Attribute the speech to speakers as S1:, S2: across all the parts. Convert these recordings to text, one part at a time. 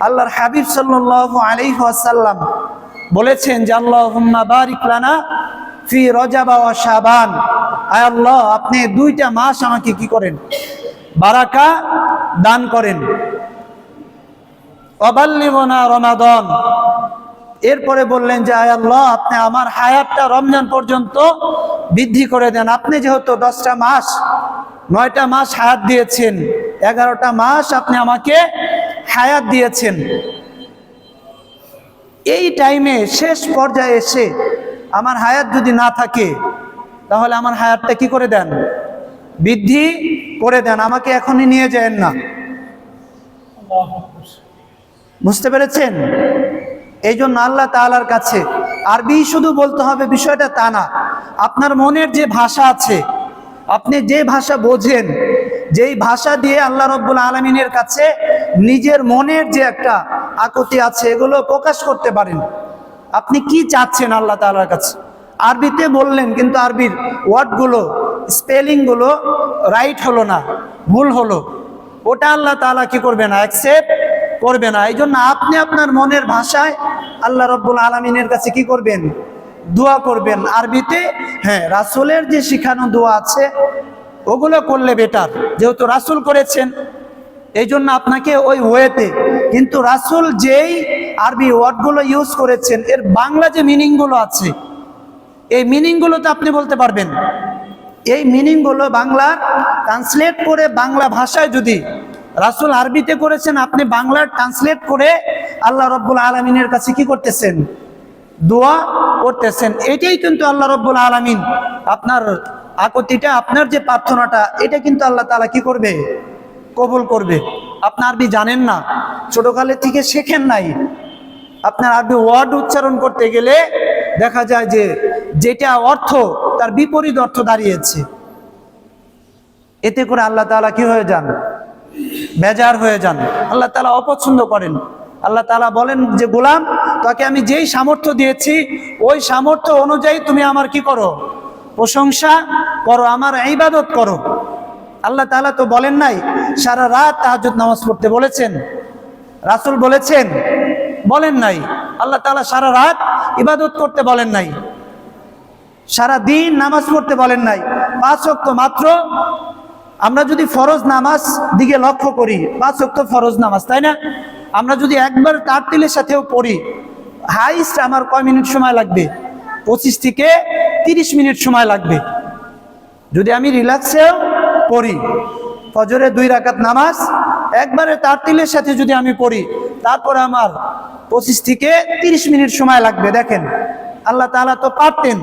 S1: আল্লাহর হাবিব সাল্লাল্লাহু আলাইহি ওয়াসাল্লাম বলেছেন যে আল্লাহুম্মা বারিক লানা ফি রজব ওয়া শাবান। আয় আল্লাহ, আপনি দুইটা মাস আমাকে কি করেন? বারাকা দান করেন। ওয়াবাল্লিগনা রমাদান। এরপরে বললেন যে আয় আল্লাহ, আপনি আমার হায়াতটা রমজান পর্যন্ত বৃদ্ধি করে দেন। আপনি যেহেতু 10টা মাস 9টা মাস হায়াত দিয়েছেন, 11টা মাস আপনি আমাকে হায়াত দিয়েছেন। এই টাইমে শেষ পর্যায়ে এসে আমার হায়াত যদি না থাকে, তাহলে আমার হায়াতটা কি করে দেন? বৃদ্ধি করে দেন। আমাকে এখনই নিয়ে যান না। বুঝতে পেরেছেন? এই জন্য আল্লাহ তাআলার কাছে আরবি শুধু বলতে হবে বিষয়টা তা না। আপনার মনের যে ভাষা আছে, আপনি যে ভাষা বোঝেন, যেই ভাষা দিয়ে আল্লাহ রাব্বুল আলামিনের কাছে নিজের মনের যে একটা আকুতি আছে, এগুলো প্রকাশ করতে পারেন। আপনি কি চাচ্ছেন আল্লাহ তাআলার কাছে? আরবিতে বললেন, কিন্তু আরবির ওয়ার্ডগুলো, স্পেলিংগুলো রাইট হলো না, ভুল হলো, ওটা আল্লাহ তাআলা কি করবে না? অ্যাকসেপ্ট করবে না। এই জন্য আপনি আপনার মনের ভাষায় আল্লাহ রাব্বুল আলামিনের কাছে কি করবেন? দোয়া করবেন আরবিতে। হ্যাঁ, রাসূলের যে শিখানো দোয়া আছে ওগুলো করলে বেটার, যেহেতু রাসূল করেছেন, এই জন্য আপনাকে ওই ওয়েতে। কিন্তু রাসূল যেই আরবি ওয়ার্ডগুলো ইউজ করেছেন, এর বাংলা যে মিনিংগুলো আছে, এই মিনিংগুলো তো আপনি বলতে পারবেন। এই মিনিংগুলো বাংলা ট্রান্সলেট করে বাংলা ভাষায়, যদি রাসূল আরবিতে করেছেন, আপনি বাংলা ট্রান্সলেট করে আল্লাহ রাব্বুল আলামিনের কাছে কি করতেছেন? দোয়া করতেছেন। এটাই কিন্তু আল্লাহ রাব্বুল আলামিন আপনার আকুতিটা, আপনার যে প্রার্থনাটা, এটা কিন্তু আল্লাহ তাআলা কি করবে? কবুল করবে। আপনি আরবি জানেন না, ছোটকালে থেকে শেখেন নাই, আপনার আরবি ওয়ার্ড উচ্চারণ করতে গেলে দেখা যায় যে যেটা অর্থ, তার বিপরীত অর্থ দাঁড়িয়েছে। এতে করে আল্লাহ তাআলা কি হয়ে যান? বেজার হয়ে যান। আল্লাহ তাআলা অপছন্দ করেন। আল্লাহ তাআলা বলেন যে গোলাম, তোকে আমি যেই সামর্থ্য দিয়েছি, ওই সামর্থ্য অনুযায়ী তুমি আমার কি করো? প্রশংসা করো, আমার ইবাদত করো। আল্লাহ তাআলা তো বলেন নাই সারা রাত তাহাজ্জুদ নামাজ পড়তে বলেছেন? রাসূল বলেছেন? বলেন নাই। আল্লাহ তাআলা সারা রাত ইবাদত করতে বলেন নাই, সারা দিন নামাজ পড়তে বলেন নাই। 5 ওয়াক্ত মাত্র। আমরা যদি ফরজ নামাজ দিকে লক্ষ্য করি, 5 ওয়াক্ত ফরজ নামাজ, তাই না? আমরা যদি একবার তারতিলের সাথেও পড়ি, হাইস্ট আমার কয় মিনিট সময় লাগবে? 25 থেকে 30 মিনিট সময় লাগবে। যদি আমি রিল্যাক্সেও পড়ি, ফজরে 2 রাকাত নামাজ একবারে তারতিলের সাথে যদি আমি পড়ি, তারপরে আমার 25 থেকে 30 মিনিট সময় লাগবে। দেখেন, আল্লাহ তাআলা তো পারতেন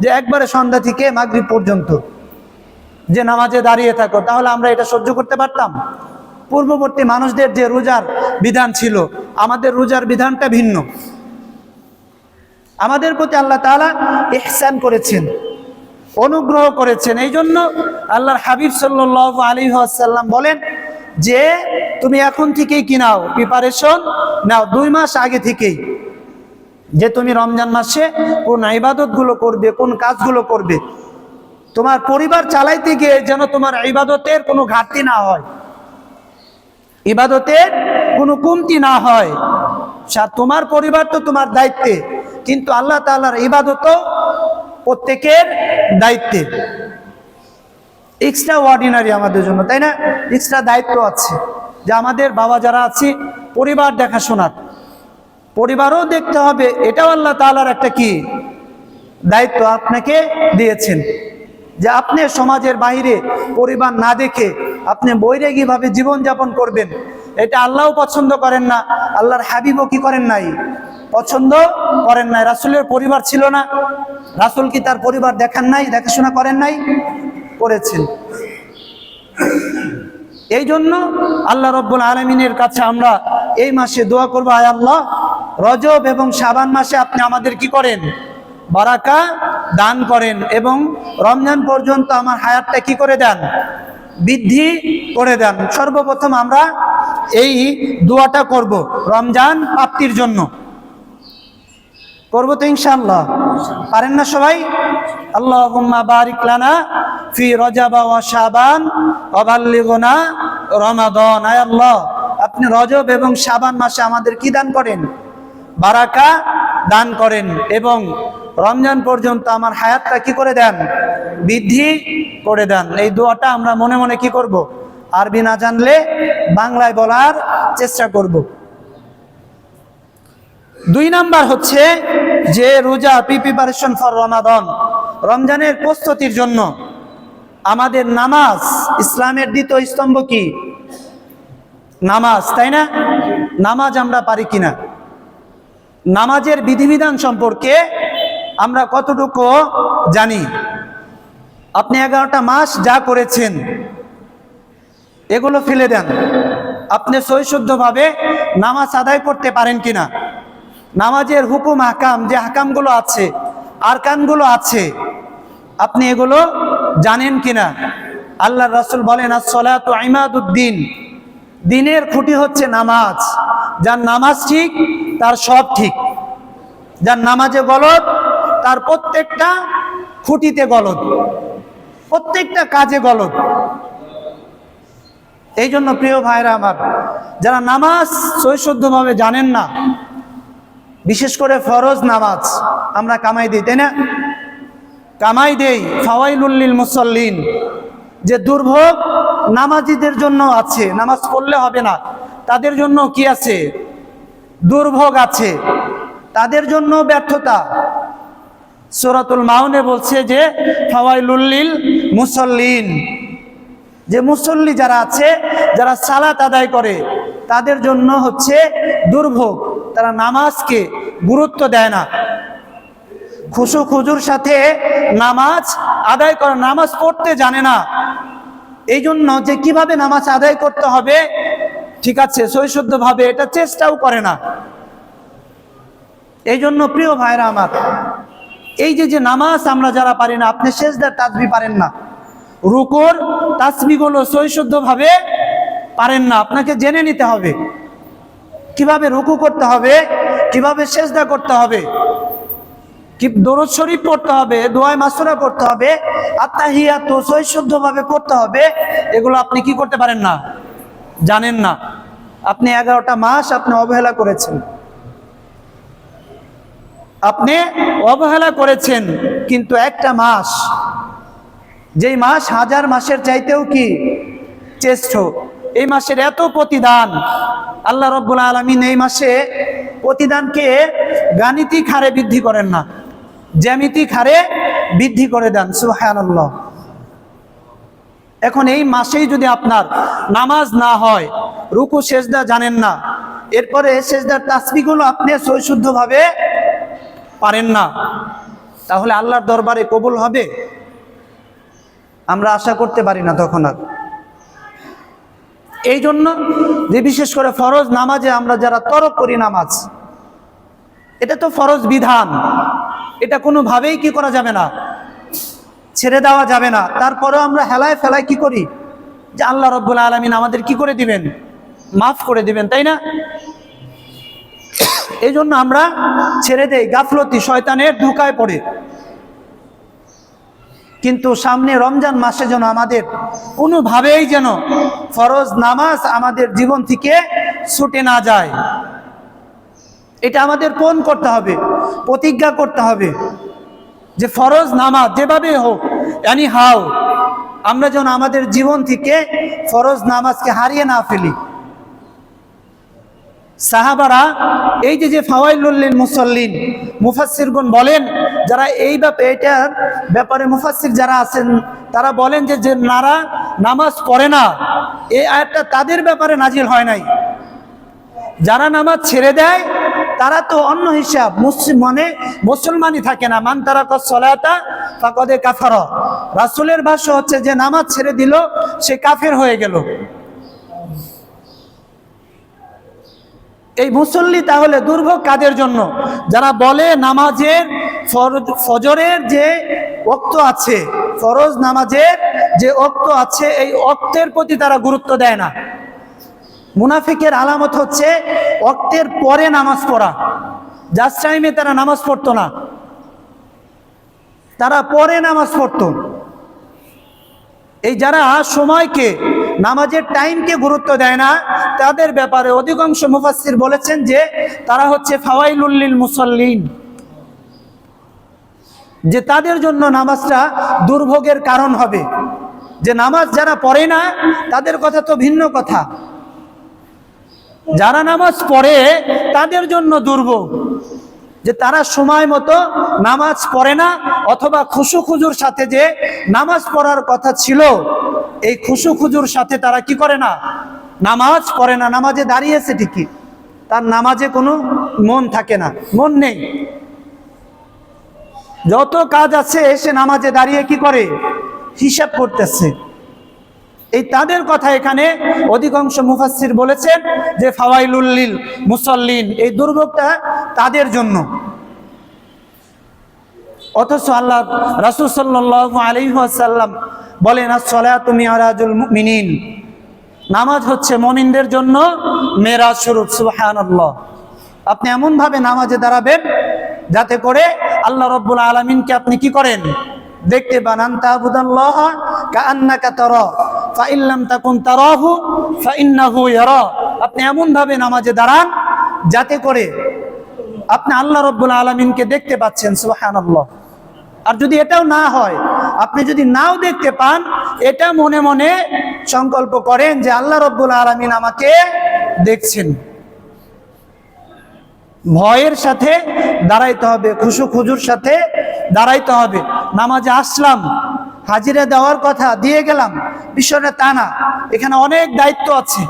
S1: যে একবারে সন্ধ্যা থেকে মাগরিব পর্যন্ত যে নামাজে দাঁড়িয়ে থাকো, তাহলে আমরা এটা সহ্য করতে পারতাম? পূর্ববর্তী মানুষদের যে রোজার বিধান ছিল, আমাদের রোজার বিধানটা ভিন্ন। আমাদের প্রতি আল্লাহ তাআলা ইহসান করেছেন, অনুগ্রহ করেছেন। এই জন্য আল্লাহর হাবিব সাল্লাল্লাহু আলাইহি ওয়াসাল্লাম বলেন যে তুমি এখন থেকেই কি নাও? প্রিপারেশন নাও, 2 মাস আগে থেকেই, যে তুমি রমজান মাসে কোন ইবাদতগুলো করবে, কোন কাজগুলো করবে। তোমার পরিবার চালাইতে গিয়ে যেন তোমার ইবাদতের কোনো ঘাটতি না হয়, ইবাদতের কোনো কমতি না হয়। তোমার পরিবার তো তোমার দায়িত্বে, কিন্তু আল্লাহ তাআলার ইবাদতও প্রত্যেকের দায়িত্বে। এক্সট্রা অর্ডিনারি আমাদের জন্য, তাই না? এক্সট্রা দায়িত্ব আছে যে আমাদের বাবা যারা আছে, পরিবার দেখাশোনার, পরিবারও দেখতে হবে। এটাও আল্লাহ তাআলার একটা কি দায়িত্ব আপনাকে দিয়েছেন, যে আপনি সমাজের বাইরে পরিবার না দেখে আপনি বৈরাগীভাবে জীবনযাপন করবেন, এটা আল্লাহও পছন্দ করেন না, আল্লাহর হাবিবও কি করেন নাই? পছন্দ করেন নাই। রাসূলের পরিবার ছিল না? রাসূল কি তার পরিবার দেখান নাই, দেখাশোনা করেন নাই? করেছেন। এই জন্য আল্লাহ রাব্বুল আলামিনের কাছে আমরা এই মাসে দোয়া করব, আয় আল্লাহ, রজব এবং শাবান মাসে আপনি আমাদের কি করেন? বারাকা দান করেন, এবং রমজান পর্যন্ত আমার হায়াতটা কি করে দেন? বৃদ্ধি করে দেন। সর্বপ্রথম আমরা এই দোয়াটা করব রমজান প্রাপ্তির জন্য। করবো তো ইনশাআল্লাহ? পারেন না সবাই? আল্লাহুম্মা বারিক লানা ফি রজব ওয়া শাবান ওয়া বাল্লিগনা রমাদান। আয় আল্লাহ, আপনি রজব এবং শাবান মাসে আমাদের কি দান করেন? বারাকা দান করেন, এবং রমজান পর্যন্ত আমার হায়াতটা কি করে দেন? বৃদ্ধি করে দেন। এই দোয়াটা আমরা মনে মনে কি করব? আরবি না জানলে বাংলায় বলার চেষ্টা করব। 2 নাম্বার হচ্ছে যে রোজা প্রিপারেশন ফর রমাদান, রমজানের প্রস্তুতির জন্য আমাদের নামাজ, ইসলামের দ্বিতীয় স্তম্ভ কি? নামাজ, তাই না? নামাজ আমরা পারি কিনা? নামাজের বিধিবিধান সম্পর্কে আমরা কতটুকু জানি? আপনি 11টা মাস যা করেছেন এগুলো ফেলে দেন, আপনি সহিশুদ্ধভাবে নামাজ আদায় করতে পারেন কিনা? নামাজের হুকুম হাকাম, যে হাকামগুলো আছে, আরকানগুলো আছে, আপনি এগুলো জানেন কিনা? আল্লাহ রাসূল বলেন, আস-সালাতু ইমাদুদ্দিন, দিনের খুঁটি হচ্ছে নামাজ। যার নামাজ ঠিক তার সব ঠিক, যার নামাজে গলদ তার প্রত্যেকটা খুঁটিতে গলদ, প্রত্যেকটা কাজে গলদ। এই জন্য প্রিয় ভাইরা আমার, যারা নামাজ সহিশুদ্ধভাবে জানেন না, বিশেষ করে ফরজ নামাজ আমরা কামাই দিই, তাই না? কামাই দেই। ফাওয়াইলুল লিল মুসাল্লিন, যে দুর্ভোগ নামাজীদের জন্য আছে, নামাজ পড়লে হবে না, তাদের জন্য কি আছে? দুর্ভোগ আছে, তাদের জন্য ব্যর্থতা। সূরাতুল মাউনে বলছে যে ফাওয়াইলুল লিল মুসাল্লিন, যে মুসল্লি যারা আছে, যারা সালাত আদায় করে, তাদের জন্য হচ্ছে দুর্ভোগ। তারা নামাজকে গুরুত্ব দেয় না, খুশু খুজুর সাথে নামাজ আদায় করে, নামাজ পড়তে জানে না। এই জন্য যে কিভাবে নামাজ আদায় করতে হবে, ঠিক আছে, সহিশুদ্ধভাবে, এটা চেষ্টাও করে না। এই জন্য প্রিয় ভাইরা আমার, এই যে নামাজ আমরা যারা পারি না, আপনি সেজদার তাসবিহ পারেন না, রুকুর তাসবিহগুলো সহিশুদ্ধভাবে পারেন না, আপনাকে জেনে নিতে হবে কিভাবে রুকু করতে হবে, কিভাবে সেজদা করতে হবে, কি দরুদ শরীফ পড়তে হবে, দোয়া মাসুরা পড়তে হবে, আত্তাহিয়াতু সহিশুদ্ধভাবে পড়তে হবে। এগুলো আপনি কি করতে পারেন না, জানেন না। আপনি 11টা মাস আপনি অবহেলা করেছেন, আপনি অবহেলা করেছেন। কিন্তু একটা মাস, যেই মাস 1000 মাসের চাইতেও কি শ্রেষ্ঠ, এই মাসের এত প্রতিদান, আল্লাহ রাব্বুল আলামিন এই মাসে প্রতিদানকে গাণিতিক হারে বৃদ্ধি করেন না, জ্যামিতিক হারে বৃদ্ধি করে দেন। সুবহানাল্লাহ। এখন এই মাসেই যদি আপনার নামাজ না হয়, রুকু সেজদা জানেন না, এরপরে সেজদার তাসবিহগুলো আপনি সহিশুদ্ধভাবে পারেন না, তাহলে আল্লাহর দরবারে কবুল হবে? আমরা আশা করতে পারি না তখন আর। এই জন্য যে বিশেষ করে ফরজ নামাজে আমরা যারা তরক করি নামাজ, এটা তো ফরজ বিধান, এটা কোনোভাবেই কি করা যাবে না, ছেড়ে দেওয়া যাবে না। তারপরেও আমরা হেলায় ফেলায় কি করি, যে আল্লাহ রাব্বুল আলামিন আমাদের কি করে দিবেন, মাফ করে দিবেন, তাই না? এই জন্য আমরা ছেড়ে দেই, গাফলতি, শয়তানের ধোঁকায় পড়ে। কিন্তু সামনে রমজান মাসে যেন আমাদের কোনোভাবেই যেন ফরজ নামাজ আমাদের জীবন থেকে ছুটে না যায়, এটা আমাদের পণ করতে হবে, প্রতিজ্ঞা করতে হবে যে ফরজ নামাজ যেভাবে হোক, এনি হাও, আমরা যেন আমাদের জীবন থেকে ফরজ নামাজকে হারিয়ে না ফেলি। সাহাবারা এই যে ফাওয়াইলুল লিল মুসাল্লিন, মুফাসসিরগণ বলেন, যারা এইটার ব্যাপারে মুফাসসির যারা আছেন, তারা বলেন যে নারা নামাজ পড়ে না, এই আয়াতটা তাদের ব্যাপারে নাজিল হয় নাই। যারা নামাজ ছেড়ে দেয় তারা তো অন্য হিসাব, মানে মুসলমানই থাকে না। মান তারাকাস সালাতা ফাকাদ কাফারা, রাসূলের ভাষ্য হচ্ছে যে নামাজ ছেড়ে দিল সে কাফের হয়ে গেল। এই মুসল্লি তাহলে দুর্ভোগ কাদের জন্য? যারা বলে নামাজের ফজরের যে ওয়াক্ত আছে, ফরজ নামাজের যে ওয়াক্ত আছে, এই ওয়াক্তের প্রতি তারা গুরুত্ব দেয় না। মুনাফিকের আলামত হচ্ছে ওয়াক্তের পরে নামাজ পড়া, জাস্ট টাইমে তারা নামাজ পড়তো না, তারা পরে নামাজ পড়তো। এই যারা সময়কে নামাজের টাইমকে গুরুত্ব দেয় না, তাদের ব্যাপারে অধিকাংশ মুফাসসির বলেছেন যে তারা হচ্ছে ফাওয়াইলুল লিল মুসাল্লিন, যে তাদের জন্য নামাজটা দুর্ভোগের কারণ হবে। যে নামাজ যারা পড়ে না তাদের কথা তো ভিন্ন কথা, যারা নামাজ পড়ে তাদের জন্য দুর্ভোগ, যে তারা সময় মতো নামাজ পড়ে না, অথবা খুশু খুজুর সাথে যে নামাজ পড়ার কথা ছিল এই খুশু খুজুর সাথে তারা কি করে না, নামাজ পড়ে না। নামাজে দাঁড়িয়েছে ঠিকই, তার নামাজে কোনো মন থাকে না, মন নেই, যত কাজ আছে সে নামাজে দাঁড়িয়ে কি করে, হিসাব করতেছে। এই তাদের কথা এখানে অধিকাংশ মুফাসসির বলেছেন যে ফাওয়াইলুল লিল মুসাল্লিন, এই দুর্ভোগটা তাদের জন্য। অথচ আল্লাহ রাসূল সাল্লাল্লাহু আলাইহি ওয়াসাল্লাম বলেন আস-সালাতু মিরাজুল মুমিনিন, নামাজ হচ্ছে মুমিনদের জন্য মেরাজ স্বরূপ। সুবহানাল্লাহ। আপনি এমন ভাবে নামাজে দাঁড়াবেন যাতে করে আল্লাহ রাব্বুল আলামিনকে আপনি কি করেন, দেখতে পান। আনতা আবুদাল্লাহ কাআন্নাকা তারা ফা ইন লাম তাকুন তারাহু ফা ইন্নাহু ইয়ারা। আপনি এমন ভাবে নামাজে দাঁড়ান যাতে করে আপনি আল্লাহ রাব্বুল আলামিনকে দেখতে পাচ্ছেন। সুবহানাল্লাহ। আর যদি এটাও না হয়, আপনি যদি নাও দেখতে পান, এটা মনে মনে সংকল্প করেন যে আল্লাহ রাব্বুল আলামিন আমাকে দেখছেন। ভয়ের সাথে দাঁড়াইতে হবে, খুশু খুজুর সাথে দাঁড়াইতে হবে। নামাজে আসলাম, হাজিরা দেওয়ার কথা দিয়ে গেলাম, বিষয়টা তা না। এখানে অনেক দায়িত্ব আছে।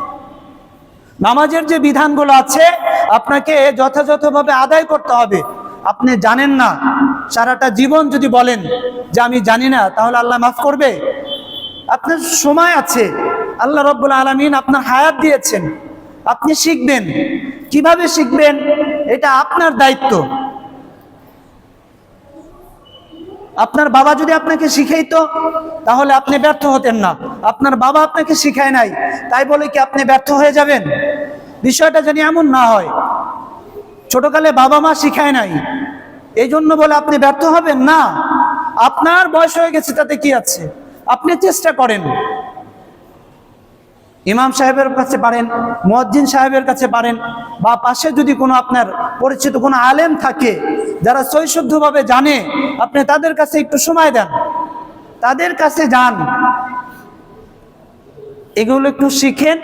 S1: নামাজের যে বিধানগুলো আছে আপনাকে যথাযথভাবে আদায় করতে হবে। আপনি জানেন না, সারাটা জীবন যদি বলেন যে আমি জানি না, তাহলে আল্লাহ মাফ করবে? আপনার সময় আছে, আল্লাহ রাব্বুল আলামিন আপনার হায়াত দিয়েছেন, আপনি শিখবেন। কিভাবে শিখবেন এটা আপনার দায়িত্ব। আপনার বাবা যদি আপনাকে শিখাইতো তাহলে আপনি ব্যর্থ হতেন না। আপনার বাবা আপনাকে শিখায় নাই তাই বলে কি আপনি ব্যর্থ হয়ে যাবেন? বিষয়টা যেন এমন না হয়। ছোটকালে বাবা মা শিখায় নাই এই জন্য বলে আপনি ব্যর্থ হবেন না। আপনার বয়স হয়ে গেছে তাতে কি আছে, আপনি চেষ্টা করেন। ইমাম সাহেবের কাছে পারেন, মুয়াজ্জিন সাহেবের কাছে পারেন, বা পাশে যদি কোনো আপনার পরিচিত কোনো আলেম থাকে যারা সহিশুদ্ধভাবে জানে, আপনি তাদের কাছে একটু সময় দেন, তাদের কাছে যান, এগুলো একটু শিখেন,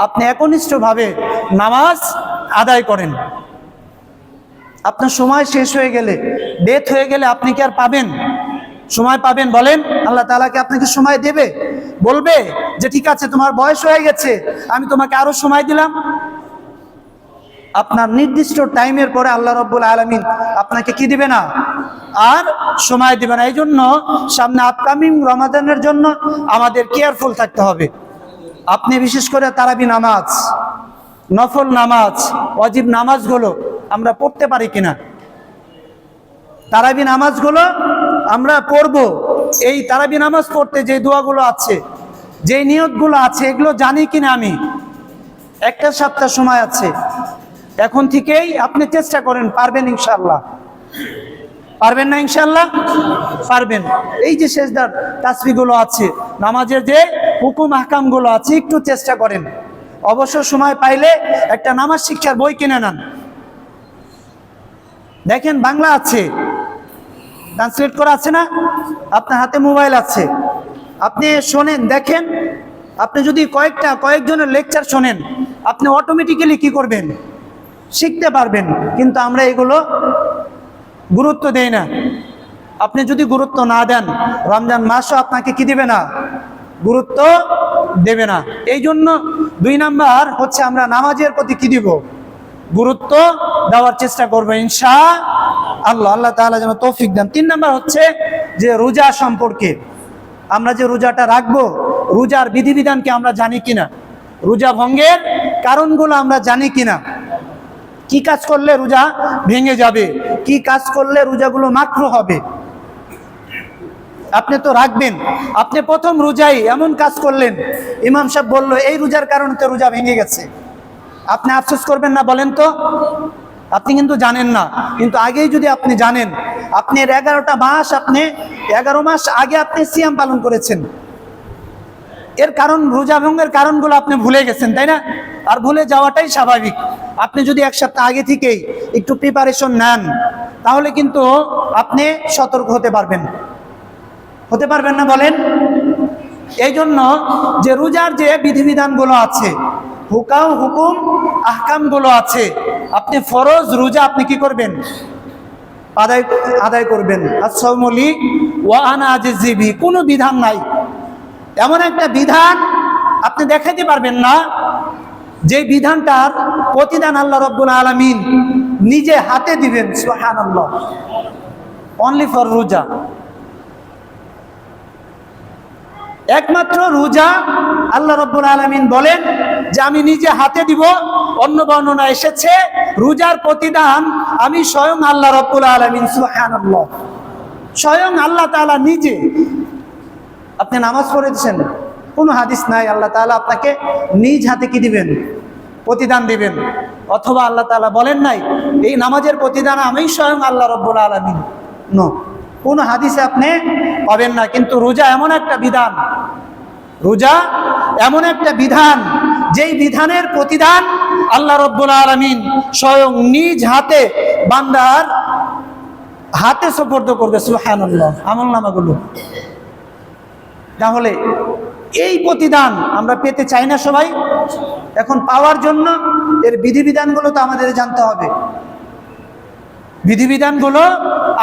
S1: আপনি একনিষ্ঠভাবে নামাজ আদায় করেন। আপনার সময় শেষ হয়ে গেলে, ডেথ হয়ে গেলে আপনি কি আর পাবেন? সময় পাবেন? বলেন, আল্লাহ তাআলাকে আপনাকে সময় দেবে? বলবে যে ঠিক আছে তোমার বয়স হয়ে গেছে, আমি তোমাকে আরো সময় দিলাম? আপনার নির্দিষ্ট টাইমের পরে আল্লাহ রাব্বুল আলামিন আপনাকে কি দিবে না, আর সময় দিবে না। এই জন্য সামনে আপকামিং রমাদানের জন্য আমাদের কেয়ারফুল থাকতে হবে। আপনি বিশেষ করে তারাবি নামাজ, নফল নামাজ, ওয়াজিব নামাজগুলো আমরা পড়তে পারি কিনা। তারাবি নামাজগুলো আমরা পড়ব। এই তারাবি নামাজ পড়তে যে দোয়াগুলো আছে, যে নিয়তগুলো আছে, এগুলো জানি কিনা আমি। একটা সপ্তাহ সময় আছে, এখন থেকেই আপনি চেষ্টা করেন, পারবেন ইনশাআল্লাহ। পারবেন না ইনশাআল্লাহ? পারবেন। এই যে সেজদার তাসবিহগুলো আছে, নামাজের যে হুকুম আহকামগুলো আছে, একটু চেষ্টা করেন। অবশ্য সময় পাইলে একটা নামাজ শিক্ষার বই কিনে নেন। দেখেন বাংলা আছে, ট্রান্সলেট করা আছে না? আপনার হাতে মোবাইল আছে, আপনি শোনেন, দেখেন। আপনি যদি কয়েকজনের লেকচার শোনেন, আপনি অটোমেটিক্যালি কি করবেন, শিখতে পারবেন। কিন্তু আমরা এগুলো গুরুত্ব দেই না। আপনি যদি গুরুত্ব না দেন, রমজান মাসও আপনাকে কি দিবে না, গুরুত্ব দেবে না। এই জন্য 2 নাম্বার হচ্ছে আমরা নামাজের প্রতি কি দিব, গুরুত্ব দেওয়ার চেষ্টা করবো ইনশাআল্লাহ। আল্লাহ তাআলা যেন তৌফিক দেন। 3 নাম্বার হচ্ছে যে রোজা সম্পর্কে, আমরা যে রোজাটা রাখবো, রোজার বিধিবিধানকে আমরা জানি কিনা, রোজা ভঙ্গের কারণগুলো আমরা জানি কিনা, কি কাজ করলে রোজা ভেঙে যাবে, কি কাজ করলে রোজাগুলো মাকরুহ হবে। আপনি তো রাখবেন, আপনি প্রথম রোজাই এমন কাজ করলেন, ইমাম সাহেব বলল এই রোজার কারণে তো রোজা ভেঙে গেছে, আপনি আফসোস করবেন না? বলেন তো। আপনি কিন্তু জানেন না, কিন্তু আগেই যদি আপনি জানেন, আপনি 11টা মাস, আপনি 11 মাস আগে আপনি সিয়াম পালন করেছেন, এর কারণ, রোজা ভঙ্গের কারণগুলো আপনি ভুলে গেছেন, তাই না? আর ভুলে যাওয়াটাই স্বাভাবিক। আপনি যদি এক সপ্তাহ আগে থেকেই একটু প্রিপারেশন নেন, তাহলে কিন্তু আপনি সতর্ক হতে পারবেন না, বলেন? এই জন্য যে রোজার যে বিধিবিধানগুলো আছে, হুকুম আহকামগুলো আছে, আপনি ফরজ রোজা আপনি কি করবেন? আদায় করবেন। as-sawmu li wa ana ajzi bihi, কোনো বিধান নাই, এমন একটা বিধান আপনি দেখাতে পারবেন না যে বিধানটার প্রতিদান আল্লাহ রাব্বুল আলামিন নিজে হাতে দিবেন। সুবহানাল্লাহ। অনলি ফর রোজা, একমাত্র রোজা আল্লাহ রাব্বুল আলামিন বলেন যে আমি নিজে হাতে দিব। অন্য বর্ণনা এসেছে রোজার প্রতিদান আমি স্বয়ং আল্লাহ রাব্বুল আলামিন। সুবহানাল্লাহ। স্বয়ং আল্লাহ তাআলা নিজে। আপনি নামাজ পড়েছেন, কোনো হাদিস নাই আল্লাহ তাআলা আপনাকে নিজ হাতে কি দিবেন? প্রতিদান দিবেন। অথবা আল্লাহ তাআলা বলেন নাই এই নামাজের প্রতিদান আমি স্বয়ং আল্লাহ রাব্বুল আলামিন। নো, কোনো হাদিসে আপনি পাবেন না। কিন্তু রোজা এমন একটা বিধান, রোজা এমন একটা বিধান যেই বিধানের প্রতিদান আল্লাহ রাব্বুল আলামিন স্বয়ং নিজ হাতে বান্দার হাতে সুপর্দ করবে। সুবহানাল্লাহ। আমলনামাগুলো, তাহলে এই প্রতিদান আমরা পেতে চাই না সবাই? এখন পাওয়ার জন্য এর বিধিবিধানগুলো তো আমাদের জানতে হবে। বিধিবিধানগুলো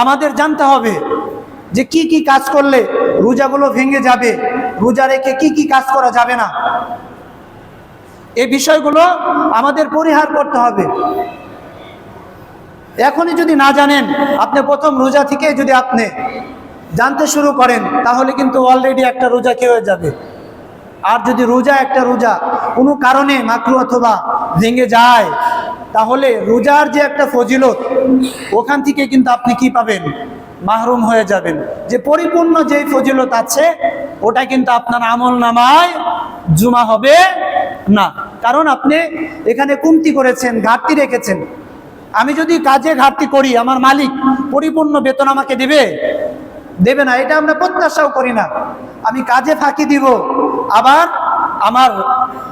S1: আমাদের জানতে হবে যে কি কি কাজ করলে রোজাগুলো ভেঙে যাবে, রোজা রেখে কি কি কাজ করা যাবে না, এই বিষয়গুলো আমাদের পরিহার করতে হবে। এখনই যদি না জানেন, আপনি প্রথম রোজা থেকে যদি আপনি জানতে শুরু করেন, তাহলে কিন্তু অলরেডি একটা রোজা কি হয়ে যাবে। আর যদি একটা রোজা কোনো কারণে মাকরু অথবা ভেঙে যায়, তাহলে রোজার যে একটা ফজিলত, ওখান থেকে কিন্তু আপনি কি পাবেন? মাহরুম হয়ে যাবেন। যে পরিপূর্ণ যেই ফজিলত আছে ওটা কিন্তু আপনার আমল নামায় জমা হবে না, কারণ আপনি এখানে কমতি করেছেন, ঘাটতি রেখেছেন। আমি যদি কাজে ঘাটতি করি, আমার মালিক পরিপূর্ণ বেতন আমাকে দেবে না, এটা আমরা প্রত্যাশাও করি না। আমি কাজে ফাঁকি দিব, আবার আমার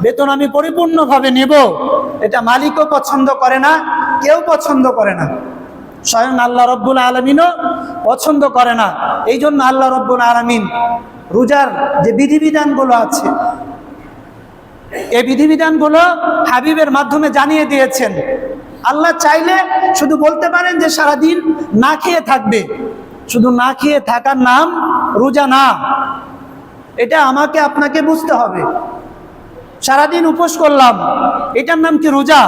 S1: বেতন আমি পরিপূর্ণভাবে নেব, এটা মালিকও পছন্দ করে না, কেউ পছন্দ করে না, স্বয়ং আল্লাহ রাব্বুল আলামিনও পছন্দ করে না। এই জন্য আল্লাহ রাব্বুল আলামিন রোজার যে বিধিবিধানগুলো আছে, এই বিধিবিধানগুলো হাবিবের মাধ্যমে জানিয়ে দিয়েছেন। আল্লাহ চাইলে শুধু বলতে পারেন যে সারাদিন না খেয়ে থাকবে, শুধু না খেয়ে থাকার নাম রোজা না, এটা আমাকে আপনাকে বুঝতে হবে। সারাদিন উপোস করলাম, এটার নাম কি রোজা?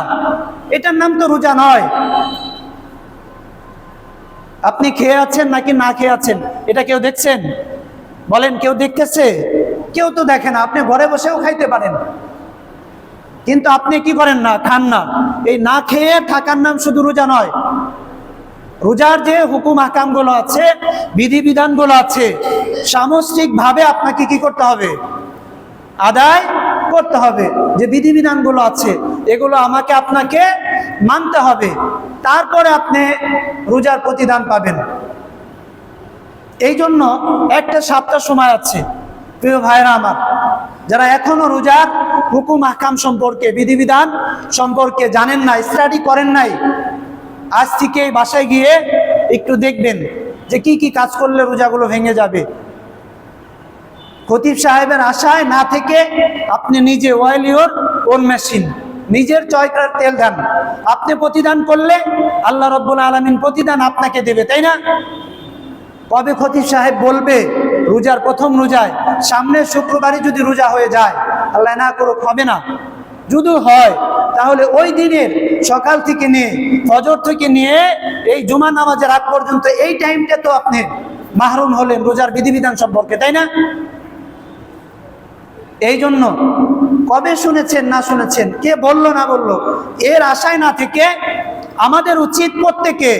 S1: এটার নাম তো রোজা নয়। আপনি খেয়ে আছেন নাকি না খেয়ে আছেন এটা কেউ দেখছেন? বলেন, কেউ দেখতেছে? কেউ তো দেখে না। আপনি ঘরে বসেও খাইতে পারেন, কিন্তু আপনি কি করেন না, খান না। এই না খেয়ে থাকার নাম শুধু রোজা নয়। রোজার যে হুকুম আহকামগুলো আছে, বিধিবিধানগুলো আছে, সামষ্টিকভাবে আপনাকে কি করতে হবে? আদায় করতে হবে। যে বিধিবিধানগুলো আছে এগুলো আমাকে আপনাকে মানতে হবে, তারপরে আপনি রোজার প্রতিদান পাবেন। এই জন্য একটা সপ্তাহ সময় আছে। প্রিয় ভাইরা আমার, যারা এখনো রোজার হুকুম আহকাম সম্পর্কে, বিধিবিধান সম্পর্কে জানেন না, স্টাডি করেন নাই, আজ থেকেই বাসায় গিয়ে একটু দেখবেন যে কি কি কাজ করলে রোজাগুলো ভেঙে যাবে। খতিব সাহেবের আশায় না থেকে আপনি নিজে অয়েল ইউর ওন মেশিন, নিজের চয়কার তেল দেন। আপনি প্রতিদান করলে আল্লাহ রাব্বুল আলামিন প্রতিদান আপনাকে দেবে, তাই না? কবে খতিব সাহেব বলবে? রোজার প্রথম রোজায়, সামনের শুক্রবারই যদি রোজা হয়ে যায়, আল্লাহ না করুক, হবে না। যদি হয় তাহলে ওই দিনের সকাল থেকে নিয়ে, ফজর থেকে নিয়ে এই জুমা নামাজের আগ পর্যন্ত এই টাইমটা তো আপনি মাহরুম হলেন রোজার বিধিবিধান সম্পর্কে, তাই না? এই জন্য কবে শুনেছেন না শুনেছেন, কে বলল না বলল, এর আশায় না থেকে আমাদের উচিত প্রত্যেকে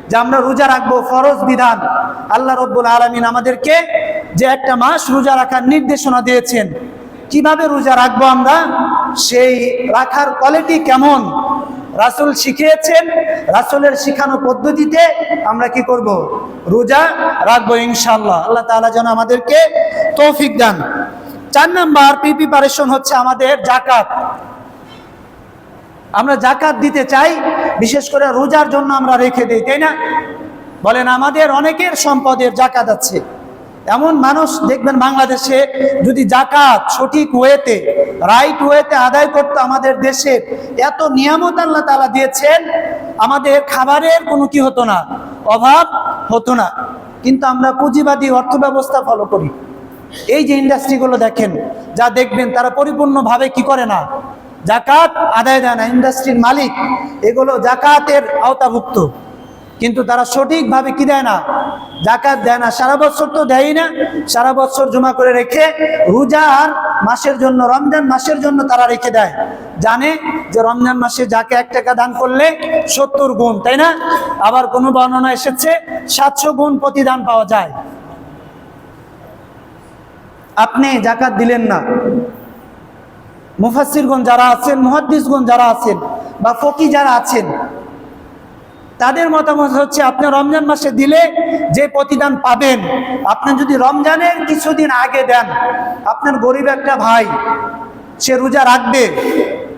S1: যে আমরা রোজা রাখবো। ফরজ বিধান আল্লাহ রাব্বুল আলামিন আমাদেরকে যে একটা মাস রোজা রাখার নির্দেশনা দিয়েছেন, কিভাবে রোজা রাখবো আমরা, সেই রাখার কোয়ালিটি কেমন রাসূল শিখিয়েছেন, রাসূলের শিখানো পদ্ধতিতে আমরা কি করব? রোজা রাখবো ইনশাআল্লাহ। আল্লাহ তাআলা যেন আমাদেরকে তৌফিক দান। 4 নাম্বার প্রিপারেশন হচ্ছে আমাদের জাকাত। আমরা জাকাত দিতে চাই, বিশেষ করে রোজার জন্য আমরা রেখে দিই, তাই না? বলেন, আমাদের অনেকের সম্পদের জাকাত আছে। এমন মানুষ দেখবেন বাংলাদেশে যদি জাকাত সঠিক ওয়েতে, রাইট ওয়েতে আদায় করতে, আমাদের দেশে এত নিয়ামত আল্লাহ তাআলা দিয়েছেন, আমাদের খাবারের কোনো কি হতো না, অভাব হতো না। কিন্তু আমরা পুঁজিবাদী অর্থ ব্যবস্থা ফলো করি। এই যে ইন্ডাস্ট্রিগুলো দেখেন, যা দেখবেন তারা পরিপূর্ণভাবে কি করে না, জাকাত আদায় দেয় না। ইন্ডাস্ট্রির মালিক এগুলো জাকাতের আওতাভুক্ত, কিন্তু তারা সঠিকভাবে কি দেয় না, জাকাত দেয় না। সারা বছর তো দেয়ই না, সারা বছর জমা করে রেখে রোজার মাসের জন্য, রমজান মাসের জন্য তারা রেখে দেয়। জানে যে রমজান মাসে যাকে 1 টাকা দান করলে 70 গুণ, তাই না? আবার কোনো বর্ণনা এসেছে 700 গুণ প্রতিদান পাওয়া যায়। আপনি জাকাত দিলেন না, মুফাসসিরগণ যারা আছেন, মুহাদ্দিসগণ যারা আছেন, বা ফকি যারা আছেন, তাদের মতামত হচ্ছে আপনি রমজান মাসে দিলে যে প্রতিদান পাবেন, আপনি যদি রমজানের কিছুদিন আগে দেন, আপনার গরিব একটা ভাই, সে রোজা রাখবে,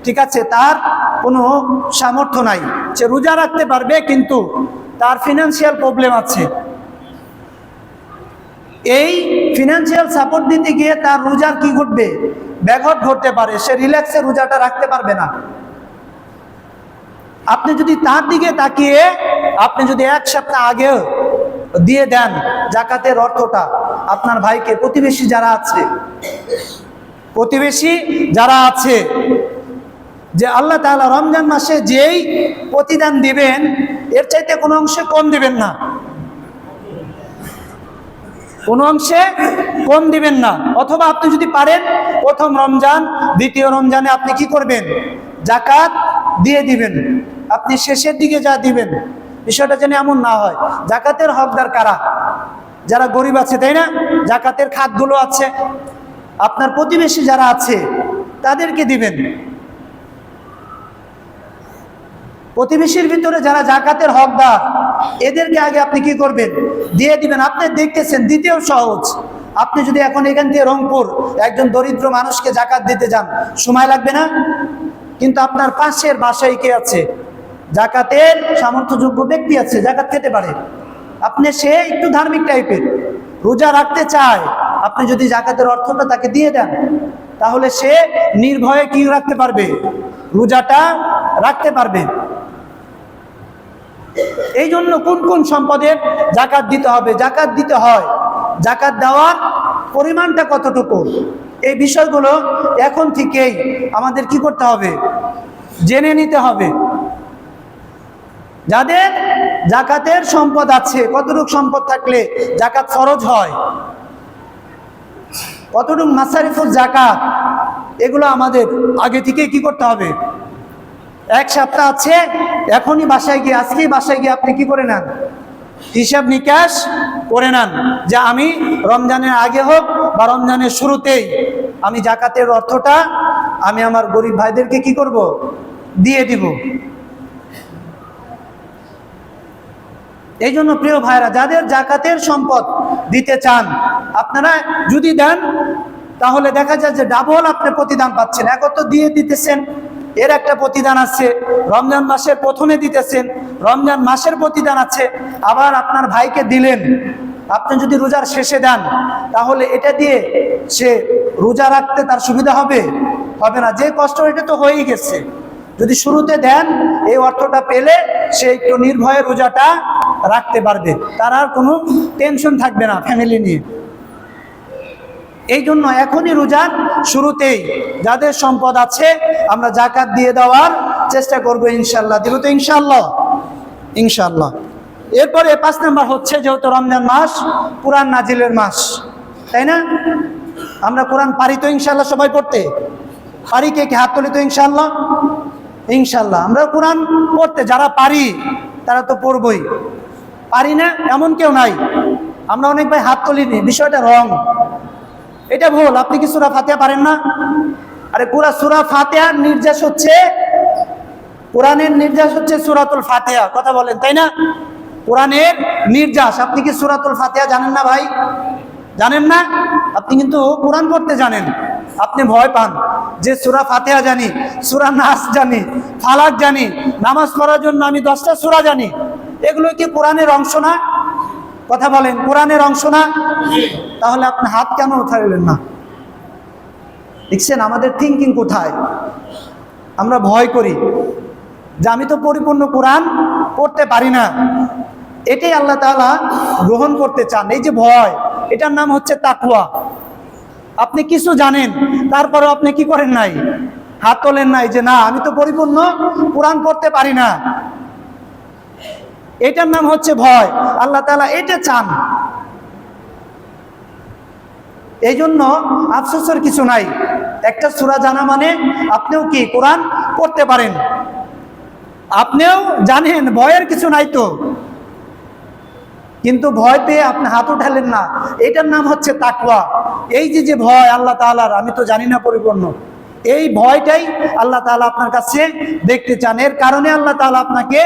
S1: ঠিক আছে, তার কোনো সামর্থ্য নাই, সে রোজা রাখতে পারবে কিন্তু তার ফিনান্সিয়াল প্রবলেম আছে। এই ফিনান্সিয়াল সাপোর্ট দিতে গিয়ে তার রোজার কি ঘটবে, ব্যাঘাত ঘটতে পারে, সে রিল্যাক্সে রোজাটা রাখতে পারবে না। আপনি যদি তার দিকে তাকিয়ে আপনি যদি 1 সপ্তাহ আগেও দিয়ে দেন জাকাতের অর্থটা আপনার ভাইকে, প্রতিবেশী যারা আছে, প্রতিবেশী যারা আছে, যে আল্লাহ তাআলা রমজান মাসে যেই প্রতিদান দিবেন এর চাইতে কোনো অংশে কম দিবেন না, কোনো অংশে কম দিবেন না। অথবা আপনি যদি পারেন প্রথম রমজান, দ্বিতীয় রমজানে আপনি কি করবেন, জাকাত দিয়ে দিবেন। আপনি শেষের দিকে যা দিবেন, বিষয়টা যেন এমন না হয়। জাকাতের হকদার কারা? যারা গরিব আছে, তাই না? জাকাতের খাতগুলো আছে, আপনার প্রতিবেশী যারা আছে তাদেরকে দিবেন। প্রতিবেশীর ভিতরে যারা জাকাতের হকদার, এদেরকে আগে আপনি কি করবেন, দিয়ে দিবেন। আপনি দেখতেছেন দিতেও সহজ। আপনি যদি এখন এখান থেকে রংপুর একজন দরিদ্র মানুষকে জাকাত দিতে যান, সময় লাগবে না? কিন্তু আপনার পাশের বাসায় কে আছে, জাকাতের সামর্থ্যযোগ্য ব্যক্তি আছে, জাকাত খেতে পারে, আপনি সে একটু ধার্মিক টাইপের, রোজা রাখতে চায়, আপনি যদি জাকাতের অর্থটা তাকে দিয়ে দেন, তাহলে সে নির্ভয়ে কি রাখতে পারবে, রোজাটা রাখতে পারবে। এই জন্য কোন কোন সম্পদের জাকাত দিতে হবে, জাকাত দিতে হয়, জাকাত দেওয়ার পরিমাণটা কতটুকু, এই বিষয়গুলো এখন থেকেই আমাদের কি করতে হবে, জেনে নিতে হবে। যাদের জাকাতের সম্পদ আছে, কতটুকু সম্পদ থাকলে জাকাত ফরজ হয়, কতটুকু মাসারিফুল জাকাত, এগুলো আমাদের আগে থেকে কি করতে হবে। 1 সপ্তাহ আছে, এখনই বাসায় গিয়ে, আজকেই বাসায় গিয়ে আপনি কি করে নেন, হিসাব নিকাশ করে নেন যে আমি রমজানের আগে হোক বা রমজানের শুরুতেই আমি জাকাতের অর্থটা আমি আমার গরিব ভাইদেরকে কি করব, দিয়ে দিব। এই জন্য প্রিয় ভাইরা, যাদের জাকাতের সম্পদ দিতে চান, আপনারা যদি দেন তাহলে দেখা যায় যে ডাবল আপনি প্রতিদান পাচ্ছেন। এখন তো দিয়ে দিতেছেন, এর একটা প্রতিদান আছে, রমজান মাসের প্রথমে দিতেছেন, রমজান মাসের প্রতিদান আছে, আবার আপনার ভাইকে দিলেন। আপনি যদি রোজার শেষে দেন তাহলে এটা দিয়ে সে রোজা রাখতে তার সুবিধা হবে, হবে না। যে কষ্ট এটা তো হয়েই গেছে, যদি শুরুতে দেন এই অর্থটা পেলে সে একটু নির্ভয়ে রোজাটা রাখতে পারবে, তার আর কোনো টেনশন থাকবে না ফ্যামিলি নিয়ে। এই জন্য এখনই রোজার শুরুতেই যাদের সম্পদ আছে আমরা জাকাত দিয়ে দেওয়ার চেষ্টা করব ইনশাল্লাহ। দিব তো ইনশাল্লাহ, ইনশাল্লাহ। এরপরে 5 নাম্বার হচ্ছে, যেহেতু রমজান মাস কোরআন নাজিলের মাস, তাই না? আমরা কোরআন পারি তো ইনশাল্লাহ, সবাই পড়তে পারি? কে কে হাত তুলি তো ইনশাল্লাহ, ইনশাল্লাহ। আমরা কোরআন পড়তে যারা পারি তারা তো পড়বই, পারি না এমন কেউ নাই। আমরা অনেক ভাই হাত তুলিনি, বিষয়টা রং, এটা ভুল। আপনি কি সূরা ফাতিহা পারেন না? আরে পুরা সূরা ফাতিহার নির্দেশ হচ্ছে, কোরআনের নির্দেশ হচ্ছে সূরাতুল ফাতিহা, কথা বলেন, তাই না? কোরআনের নির্দেশ। আপনি কি সূরাতুল ফাতিহা জানেন না ভাই? জানেন না? আপনি কিন্তু কোরআন পড়তে জানেন, আপনি ভয় পান যে সূরা ফাতিহা জানি, সূরা নাস জানি, ফালাক জানি, নামাজ পড়ার জন্য আমি 10টা সূরা জানি, এগুলো কি কোরআনের অংশ না? কথা বলেন, কোরআনের অংশ না? তাহলে আপনি হাত কেন উঠাইলেন না? দেখছেন আমাদের থিঙ্কিং কোথায়? আমরা ভয় করি যে আমি তো পরিপূর্ণ কোরআন পড়তে পারি না। এটাই আল্লাহ তাআলা গ্রহণ করতে চান। এই যে ভয়, এটার নাম হচ্ছে তাকওয়া। আপনি কিছু জানেন, তারপরেও আপনি কি করেন নাই? হাত তোলেন নাই যে না আমি তো পরিপূর্ণ কোরআন পড়তে পারি না। এটার নাম হচ্ছে ভয়। আল্লাহ তাআলা এটা চান। এই জন্য আফসোসের কিছু নাই। একটা সূরা জানা মানে আপনিও কি কোরআন পড়তে পারেন, আপনিও জানেন, ভয়ের কিছু নাই তো। কিন্তু ভয় পেয়ে আপনি হাত উঠালেন না, এটার নাম হচ্ছে তাকওয়া। এই যে ভয় আল্লাহ তাআলার, আমি তো জানি না পরিপূর্ণ, এই ভয়টাই আল্লাহ তাআলা আপনার কাছে দেখতে চান। এর কারণে আল্লাহ তাআলা আপনাকে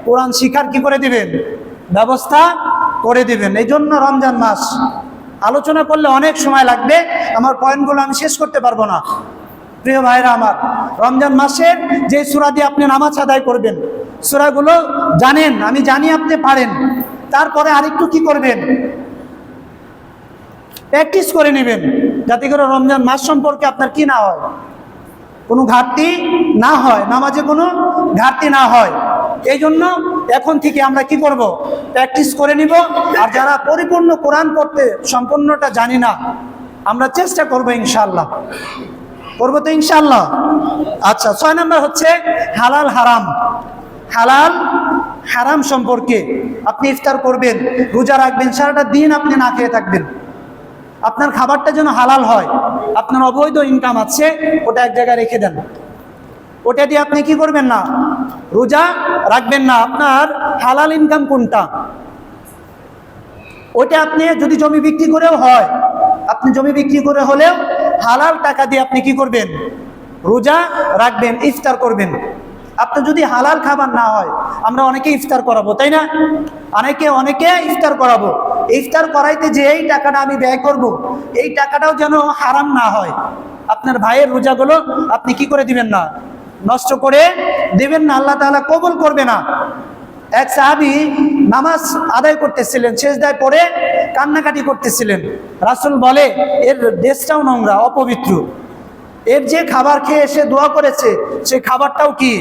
S1: কোরআন শিখার কি করে দিবেন? ব্যবস্থা করে দিবেন। এই জন্য রমজান মাস আলোচনা করলে অনেক সময় লাগবে, আমার পয়েন্টগুলো আমি শেষ করতে পারবো না। প্রিয় ভাইরা আমার, রমজান মাসের যে সূরা দিয়ে আপনি নামাজ আদায় করবেন, সূরাগুলো জানেন, আমি জানি আপনি পারেন, তারপরে আরেকটু কি করবেন? প্র্যাকটিস করে নেবেন, যাতে করে রমজান মাস সম্পর্কে আপনার কি না হয়, কোনো ঘাটতি না হয়, নামাজে কোনো ঘাটতি না হয়। এই জন্য এখন থেকে আমরা কি করব? প্র্যাকটিস করে নিব। আর যারা পরিপূর্ণ কোরআন পড়তে সম্পূর্ণটা জানি না, আমরা চেষ্টা করব ইনশাআল্লাহ। করবো তো ইনশাআল্লাহ? আচ্ছা, 6 নম্বর হচ্ছে হালাল হারাম। হালাল হারাম সম্পর্কে আপনি ইফতার করবেন, রোজা রাখবেন, সারাটা দিন আপনি না খেয়ে থাকবেন, আপনার খাবারটা যেন হালাল হয়। আপনার অবৈধ ইনকাম আছে, ওটা এক জায়গায় রেখে দেন, ওটা দিয়ে আপনি কি করবেন না? রোজা রাখবেন না। আপনার হালাল ইনকাম কোনটা? ওটা আপনি যদি জমি বিক্রি করেও হয়, আপনি জমি বিক্রি করে হলেও হালাল টাকা দিয়ে আপনি কি করবেন? রোজা রাখবেন, ইফতার করবেন। আপনার যদি হালাল খাবার না হয়, আমরা অনেকে ইফতার করাবো, তাই না? অনেকে ইফতার করাবো। ইফতার করাইতে যে এই টাকাটা আমি ব্যয় করব, এই টাকাটাও যেন হারাম না হয়। আপনার ভাইয়ের রোজাগুলো আপনি কি করে দিবেন না? নষ্ট করে দিবেন না, আল্লাহ তাআলা কবুল করবে না। এক সাহাবী নামাজ আদায় করতেছিলেন, সিজদায় পড়ে কান্নাকাটি করতেছিলেন। রাসূল বলে এর দেশটাও নোংরা, অপবিত্র, এর যে খাবার খেয়ে এসে দোয়া করেছে সেই খাবারটাও কি?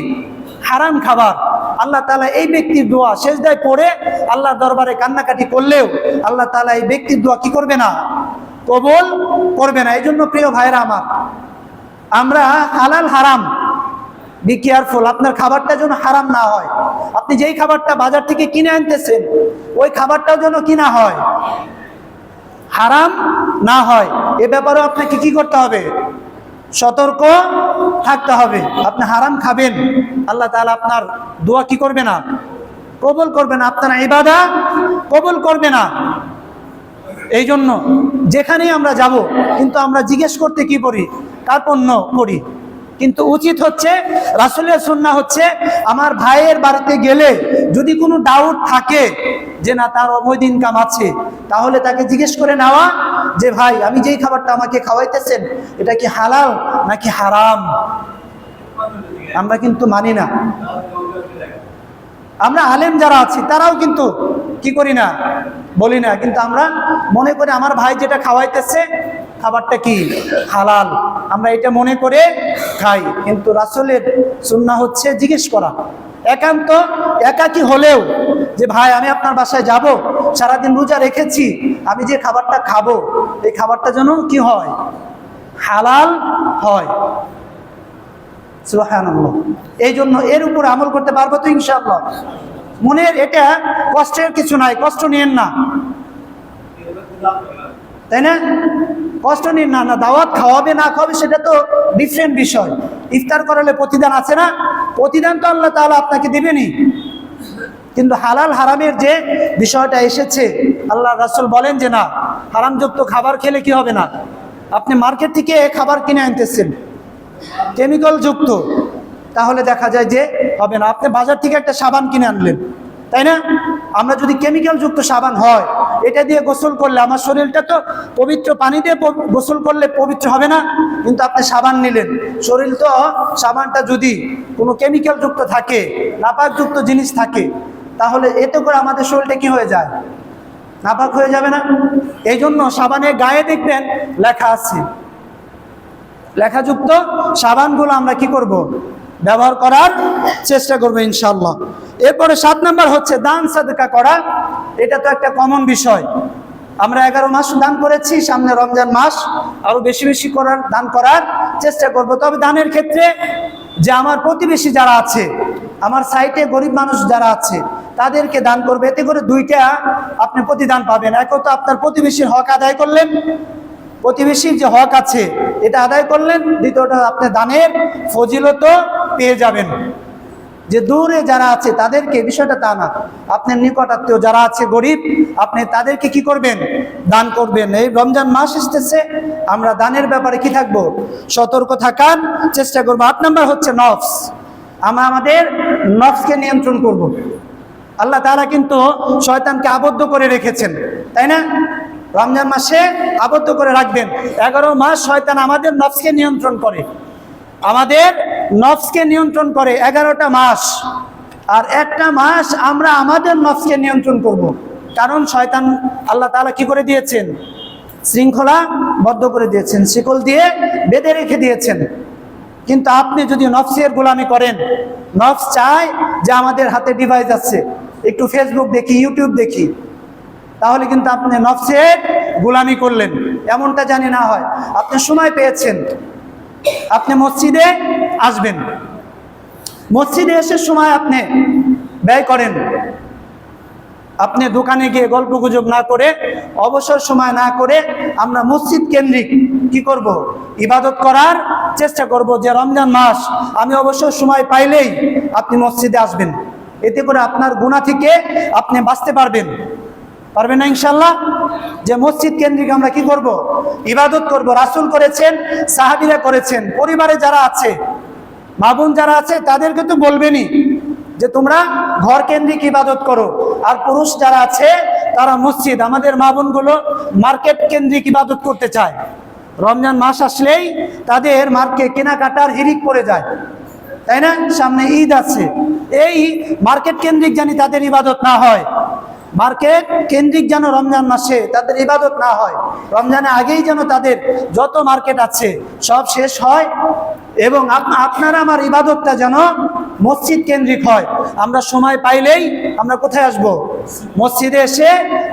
S1: হারাম খাবার। আল্লাহ তাআলা এই ব্যক্তির দোয়া সিজদায় পড়ে আল্লাহর দরবারে কান্নাকাটি করলেও আল্লাহ তাআলা এই ব্যক্তির দোয়া কি করবে না? কবুল করবে না। এই জন্য প্রিয় ভাইরা আমার, আমরা হালাল হারাম বি কেয়ারফুল, আপনার খাবারটা যেন হারাম না হয়। আপনি যেই খাবারটা বাজার থেকে কিনে আনতেছেন, ওই খাবারটাও যেন কিনা হয়, হারাম না হয়। এ ব্যাপারেও আপনাকে কি করতে হবে? সতর্ক থাকতে হবে। আপনি হারাম খাবেন, আল্লাহ তাআলা আপনার দোয়া কি করবে না? কবুল করবে না, আপনার ইবাদত কবুল করবে না। এই জন্য যেখানেই আমরা যাব, কিন্তু আমরা জিজ্ঞেস করতে কি করি? কার্পণ্য করি। কিন্তু উচিত হচ্ছে, রাসূলের সুন্নাহ হচ্ছে, আমার ভাইয়ের বাড়িতে গেলে যদি কোনো ডাউট থাকে যে না তার অবৈধ ইনকাম আছে, তাহলে তাকে জিজ্ঞেস করে নেওয়া যে ভাই আমি যেই খাবারটা আমাকে খাওয়াইতেছেন এটা কি হালাল নাকি হারাম? আমরা কিন্তু মানি না। আমরা আলেম যারা আছি তারাও কিন্তু কি করি না? বলি না। কিন্তু আমরা মনে করি আমার ভাই যেটা খাওয়াইতেছে খাবারটা কি হালাল, আমরা এটা মনে করে খাই। কিন্তু রাসূলের সুন্নাহ হচ্ছে জিজ্ঞেস করা। একান্ত একাকী হলেও যে ভাই আমি আপনার বাসায় যাব, সারাদিন রোজা রেখেছি, আমি যে খাবারটা খাবো এই খাবারটা যেন কি হয়? হালাল হয়। সুবহানাল্লাহ। এই জন্য এর উপর আমল করতে পারবো তো ইনশাআল্লাহ? মনের এটা কষ্টের কিছু নাই, কষ্ট নিয়েন না, তাই না? কষ্ট নিন না। দাওয়াত খাওয়াবে না খাওয়াবে সেটা তো ডিফারেন্ট বিষয়। ইফতার করালে প্রতিদান আছে না? প্রতিদান তো আল্লাহ তাআলা আপনাকে দিবেনই। কিন্তু হালাল হারামের যে বিষয়টা এসেছে, আল্লাহ রাসূল বলেন যে না, হারামযুক্ত খাবার খেলে কি হবে না? আপনি মার্কেট থেকে খাবার কিনে আনতেছেন কেমিক্যাল যুক্ত, তাহলে দেখা যায় যে হবে না। আপনি বাজার থেকে একটা সাবান কিনে আনলেন, তাই না? আমরা যদি কেমিক্যাল যুক্ত সাবান হয়, এটা দিয়ে গোসল করলে আমার শরীরটা তো পবিত্র পানি দিয়ে গোসল করলে পবিত্র হবে না, কিন্তু আপনি সাবান নিলেন, শরীর তো সাবানটা যদি কোনো কেমিক্যাল যুক্ত থাকে, নাপাকযুক্ত জিনিস থাকে, তাহলে এতে করে আমাদের শরীরটা কি হয়ে যায়? নাপাক হয়ে যাবে না? এই জন্য সাবানের গায়ে দেখবেন লেখা আছে, লেখাযুক্ত সাবানগুলো আমরা কি করব? ব্যবহার করার চেষ্টা করবো ইনশাআল্লাহ। এরপরে 7 নাম্বার হচ্ছে দান সাদকা করা। এটা তো একটা কমন বিষয়। আমরা 11 মাস দান করেছি, সামনে রমজান মাস, আরো বেশি বেশি দান করার চেষ্টা করব। তবে দানের ক্ষেত্রে যে আমার প্রতিবেশী যারা আছে, আমার সাইটে গরিব মানুষ যারা আছে, তাদেরকে দান করবে। এতে করে দুইটা আপনি প্রতিদান পাবেন। এক তো আপনার প্রতিবেশীর হক আদায় করলেন, প্রতিবেশীর যে হক আছে এটা আদায় করলেন, দ্বিতীয়টা আপনি দানের ফজিলত পেয়ে যাবেন। যে দূরে যারা আছে তাদেরকে, বিষয়টা তা না, আপনার নিকট আত্মীয় যারা আছে গরিব, আপনি তাদেরকে কি করবেন? দান করবেন। এই রমজান মাস আসতেছে, আমরা দানের ব্যাপারে কি থাকবো? সতর্ক থাকার চেষ্টা করবো। 8 নাম্বার হচ্ছে নফস। আমরা আমাদের নফসকে নিয়ন্ত্রণ করব। আল্লাহ তাআলা কিন্তু শয়তানকে আবদ্ধ করে রেখেছেন, তাই না? রমজান মাসে আবদ্ধ করে রাখবেন। 11 মাস শয়তান আমাদের নফসকে নিয়ন্ত্রণ করে, আমাদের নফসকে নিয়ন্ত্রণ করে 11টা মাস। আর একটা মাস আমরা আমাদের নফসকে নিয়ন্ত্রণ করব। কারণ শয়তান আল্লাহ তাআলা কি করে দিয়েছেন? শৃঙ্খলা বদ্ধ করে দিয়েছেন, শিকল দিয়ে বেঁধে রেখে দিয়েছেন। কিন্তু আপনি যদি নফসের গোলামি করেন, নফস চায় যে আমাদের হাতে ডিভাইস আছে, একটু ফেসবুক দেখি, ইউটিউব দেখি, তাহলে কিন্তু আপনি নফসের গোলামি করলেন। এমনটা জানি না হয়। আপনি সময় পেয়েছেন, আপনি মসজিদে আসবেন, মসজিদে এসে সময় আপনি ব্যয় করেন। আপনি দোকানে গিয়ে গল্প গুজব না করে, অবসর সময় না করে, আমরা মসজিদ কেন্দ্রিক কি করব? ইবাদত করার চেষ্টা করব। যে রমজান মাস আমি অবসর সময় পাইলেই আপনি মসজিদে আসবেন। এতে করে আপনার গুনাহ থেকে আপনি বাঁচতে পারবেন না ইনশাআল্লাহ? যে মসজিদ কেন্দ্রিক আমরা কি করব? ইবাদত করব। রাসূল করেছেন, সাহাবীরা করেছেন। পরিবারে যারা আছে, মা বোন যারা আছে, তাদেরকে তো বলবেনই যে তোমরা ঘর কেন্দ্রিক ইবাদত করো। আর পুরুষ যারা আছে তারা মসজিদ। আমাদের মা বোনগুলো মার্কেট কেন্দ্রিক ইবাদত করতে চায়। রমজান মাস আসলেই তাদের মার্কেট কেনাকাটার হিরিক পড়ে যায়, তাই না? সামনে ঈদ আছে, এই মার্কেট কেন্দ্রিক জানি তাদের ইবাদত না হয়, মার্কেট কেন্দ্রিক যেন রমজান মাসে তাদের ইবাদত না হয়। রমজানের আগেই যেন তাদের যত মার্কেট আছে সব শেষ হয়, এবং আপনারা আমার ইবাদতটা যেন মসজিদ কেন্দ্রিক হয়। আমরা সময় পাইলেই আমরা কোথায় আসব? মসজিদে এসে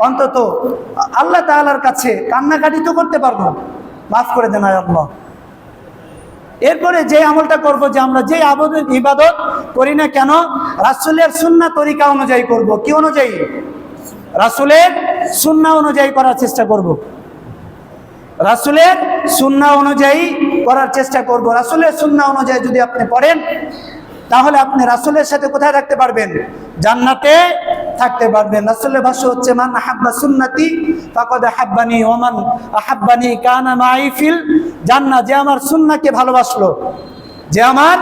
S1: অন্তত আল্লাহ তাআলার কাছে কান্নাকাটি তো করতে পারবো, মাফ করে দেন আল্লাহ। এরপরে যে আমলটা করব, যে আমরা যে ইবাদত করি না কেন, রাসূলের সুন্নাহ তরিকা অনুযায়ী করব। কি অনুযায়ী? রাসূলের সুন্নাহ অনুযায়ী করার চেষ্টা করব। রাসূলের সুন্নাহ অনুযায়ী করার চেষ্টা করব। রাসূলের সুন্নাহ অনুযায়ী যদি আপনি পড়েন, তাহলে আপনি রাসূলের সাথে কোথায় থাকতে পারবেন? জান্নাতে থাকতে পারবেন। রাসূলের ভাষ্য হচ্ছে, মান আহাব্বা সুন্নতি ফাকাদ আহাব্বানি ওয়া মান আহাব্বানি কানা মাই ফিল জান্নাহ। যে আমার সুন্নাহকে ভালোবাসলো, যে আমার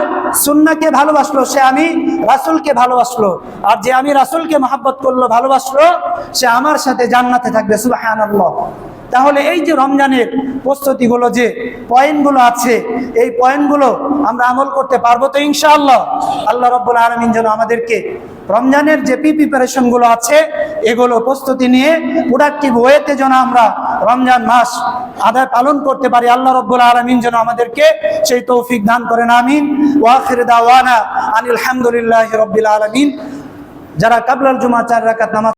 S1: সুন্নাহকে ভালোবাসলো, সে আমি রাসূলকে ভালোবাসলো। আর যে আমি রাসূলকে মহব্বত করলো, ভালোবাসলো, সে আমার সাথে জান্নাতে থাকবে। সুবহানাল্লাহ। তাহলে এই যে রমজানের প্রস্তুতিগুলো, যে পয়েন্টগুলো আছে, এই পয়েন্টগুলো আমরা আমল করতে পারবো তো ইনশাআল্লাহ? আল্লাহ রাব্বুল আলামিন যেন আমাদেরকে রমজানের যে প্রিপারেশনগুলো আছে, এগুলো প্রস্তুতি নিয়ে প্রোডাক্টিভ ওয়েতে যেন আমরা রমজান মাস আদায় পালন করতে পারি। আল্লাহ রাব্বুল আলামিন যেন আমাদেরকে সেই তৌফিক দান করেন। আমিন। ওয়া আখির দাওয়ানা আনিল হামদুলিল্লাহি রাব্বিল আলামিন। যারা কাবলাল জুমা 4 রাকাত নামাজ